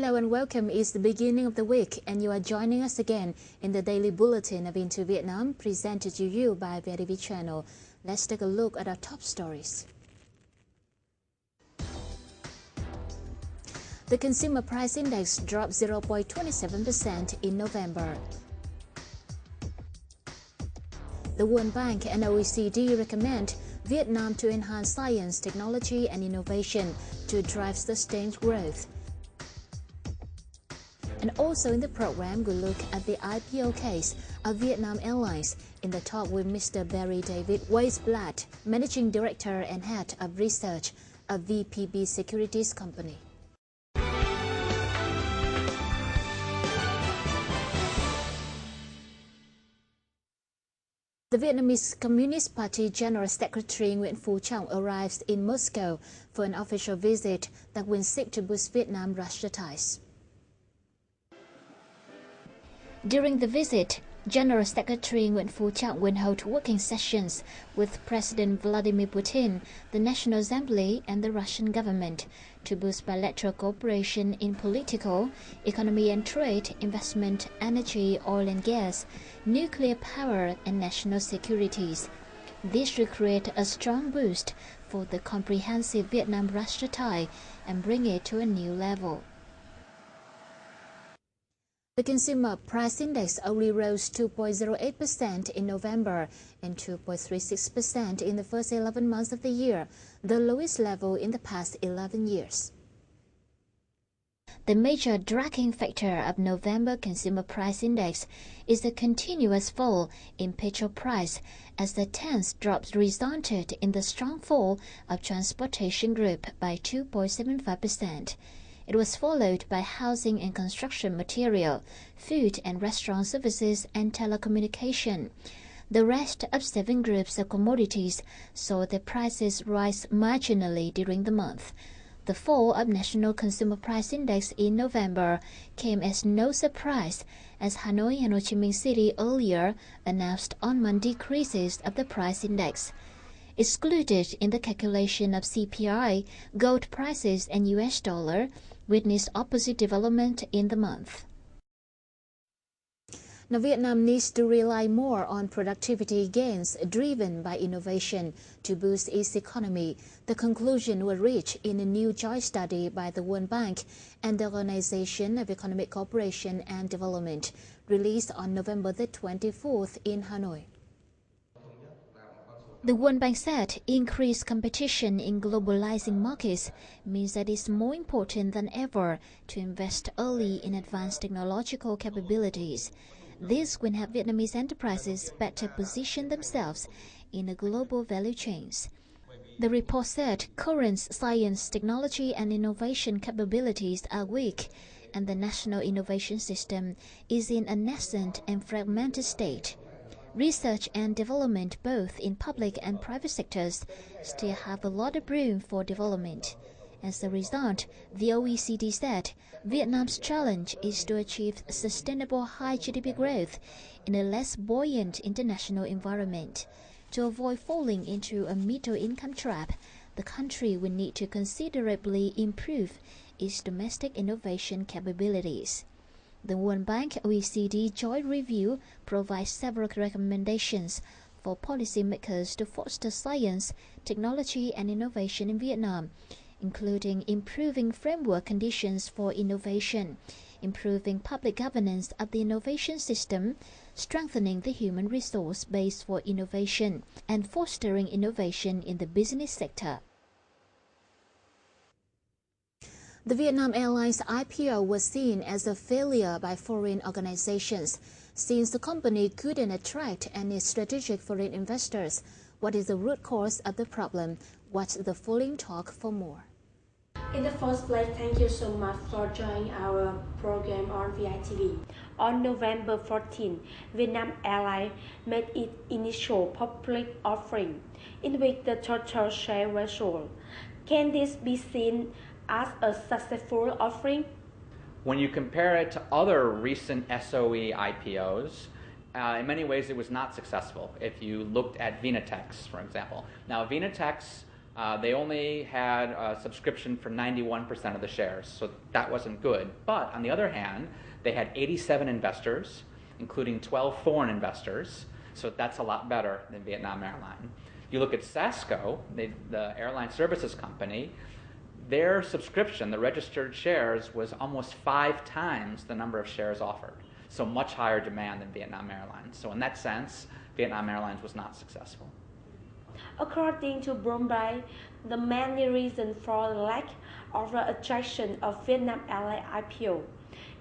Hello and welcome. It's the beginning of the week and you are joining us again in the daily bulletin of Into Vietnam presented to you by VITV channel. Let's take a look at our top stories. The Consumer Price Index dropped 0.27% in November. The World Bank and OECD recommend Vietnam to enhance science, technology and innovation to drive sustained growth. And also in the program, we'll look at the IPO case of Vietnam Airlines in the talk with Mr. Barry David Weisblatt, Managing Director and Head of Research of VPB Securities Company. The Vietnamese Communist Party General Secretary Nguyễn Phú Trọng arrives in Moscow for an official visit that will seek to boost Vietnam-Russia ties. During the visit, General Secretary Nguyễn Phú Trọng will hold working sessions with President Vladimir Putin, the National Assembly and the Russian government to boost bilateral cooperation in political, economy and trade, investment, energy, oil and gas, nuclear power and national securities. This should create a strong boost for the comprehensive Vietnam-Russia tie and bring it to a new level. The Consumer Price Index only rose 2.08% in November and 2.36% in the first 11 months of the year, the lowest level in the past 11 years. The major dragging factor of November Consumer Price Index is the continuous fall in petrol price as the 10th drop resulted in the strong fall of transportation group by 2.75%. It was followed by housing and construction material, food and restaurant services, and telecommunication. The rest of 7 groups of commodities saw their prices rise marginally during the month. The fall of National Consumer Price Index in November came as no surprise, as Hanoi and Ho Chi Minh City earlier announced on-month decreases of the price index. Excluded in the calculation of CPI, gold prices and US dollar witnessed opposite development in the month. Now, Vietnam needs to rely more on productivity gains driven by innovation to boost its economy. The conclusion was reached in a new joint study by the World Bank and the Organization of Economic Cooperation and Development, released on November the 24th in Hanoi. The World Bank said increased competition in globalizing markets means that it's more important than ever to invest early in advanced technological capabilities. This will help Vietnamese enterprises better position themselves in the global value chains. The report said current science, technology and innovation capabilities are weak, and the national innovation system is in a nascent and fragmented state. Research and development, both in public and private sectors, still have a lot of room for development. As a result, the OECD said Vietnam's challenge is to achieve sustainable high GDP growth in a less buoyant international environment. To avoid falling into a middle-income trap, the country will need to considerably improve its domestic innovation capabilities. The World Bank OECD Joint Review provides several recommendations for policymakers to foster science, technology and innovation in Vietnam, including improving framework conditions for innovation, improving public governance of the innovation system, strengthening the human resource base for innovation, and fostering innovation in the business sector. The Vietnam Airlines IPO was seen as a failure by foreign organizations, since the company couldn't attract any strategic foreign investors. What is the root cause of the problem? Watch the following talk for more. In the first place, thank you so much for joining our program on VITV. On November 14, Vietnam Airlines made its initial public offering, in which the total share was sold. Can this be seen as a successful offering? When you compare it to other recent SOE IPOs, in many ways it was not successful. If you looked at Vinatex, for example. Now Vinatex They only had a subscription for 91% of the shares, so that wasn't good. But on the other hand, they had 87 investors, including 12 foreign investors, so that's a lot better than Vietnam Airlines. You look at SASCO, the airline services company, their subscription, the registered shares, was almost 5 times the number of shares offered. So much higher demand than Vietnam Airlines. So in that sense, Vietnam Airlines was not successful. According to Bloomberg, the main reason for the lack of the attraction of Vietnam Airlines IPO,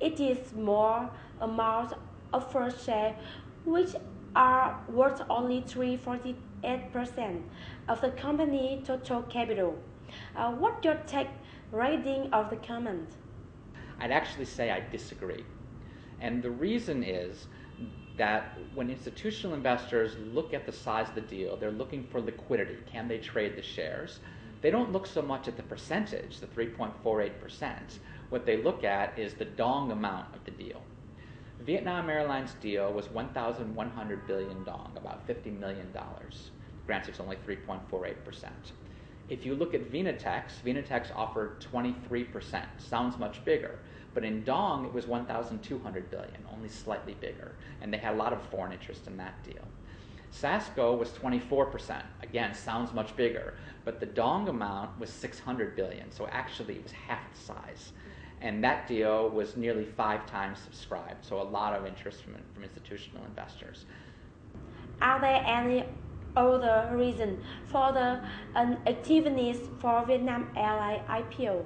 it is more amount of first share, which are worth only 3.48% of the company's total capital. What's your take rating of the comment? I'd actually say I disagree. And the reason is that when institutional investors look at the size of the deal, they're looking for liquidity. Can they trade the shares? They don't look so much at the percentage, the 3.48%. What they look at is the dong amount of the deal. Vietnam Airlines deal was 1,100 billion dong, about $50 million. Granted, it's only 3.48%. If you look at Vinatex offered 23%, sounds much bigger. But in dong, it was 1,200 billion, only slightly bigger. And they had a lot of foreign interest in that deal. SASCO was 24%. Again, sounds much bigger. But the dong amount was 600 billion, so actually it was half the size. And that deal was nearly 5 times subscribed, so a lot of interest from institutional investors. Are there any other reasons for the inactiveness for Vietnam Airlines IPO?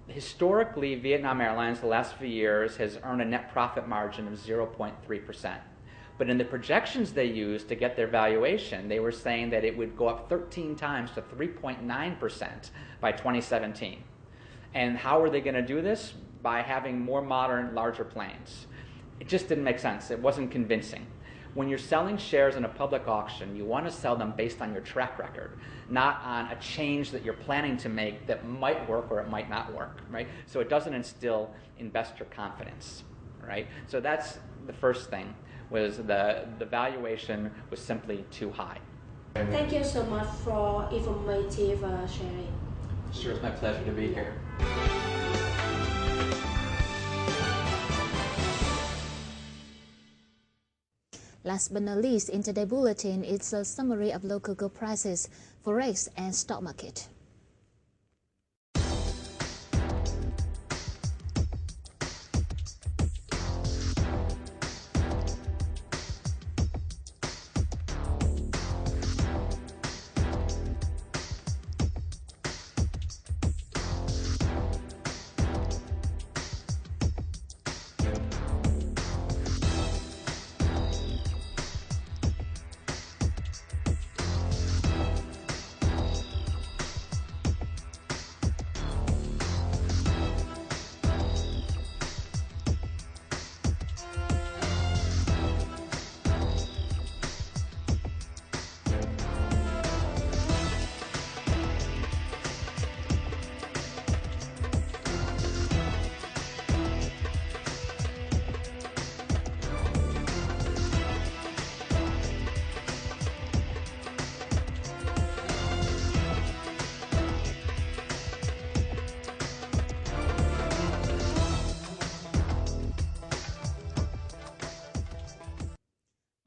Historically, Vietnam Airlines, the last few years, has earned a net profit margin of 0.3%. But in the projections they used to get their valuation, they were saying that it would go up 13 times to 3.9% by 2017. And how are they going to do this? By having more modern, larger planes. It just didn't make sense. It wasn't convincing. When you're selling shares in a public auction, you want to sell them based on your track record, not on a change that you're planning to make that might work or it might not work, right? So it doesn't instill investor confidence, right? So that's the first thing, was the valuation was simply too high. Thank you so much for informative sharing. Sure, it's my pleasure to be here. Last but not least, in today's bulletin, it's a summary of local gold prices, forex, and stock market.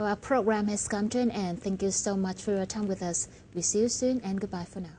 Our program has come to an end. Thank you so much for your time with us. We see you soon and goodbye for now.